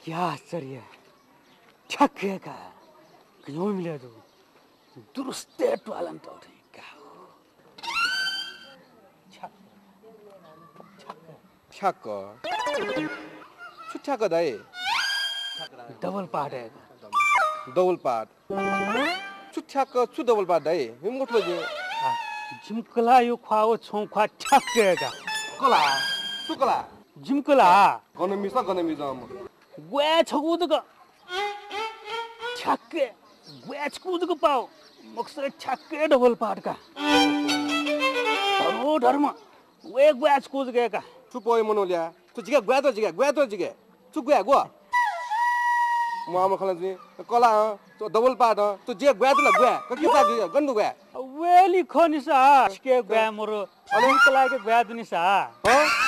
क्या आश्चर्य ठक्केका क्यों मिले तो दुरुस्ते टवालन तो क्या छक्का छक्का दाई डबल पार्ट है डबल पार्ट छक्का छु डबल पार्ट दाई हिम गोठो जे जिमकला यो ख्वाओ छौ ख्वा ठक्केका कला सुकला जिमकला गने मिसा ग्वे छकुदको ठक्के ग्वे छकुदको पाओ मक्सद ठक्के डबल पार्ट का धर्म वे ग्वे छकुद गएका छु पोइ मनोल्या छु जिगा ग्वा जिगे छु ग्वा गो म खला जी कला तो डबल पार्ट तो जे ग्वा त ग्वा के ता गन्नु ग्वा वेली खनिसा के ग्वा मोरो अलिकला के ग्वा दुनिसा ह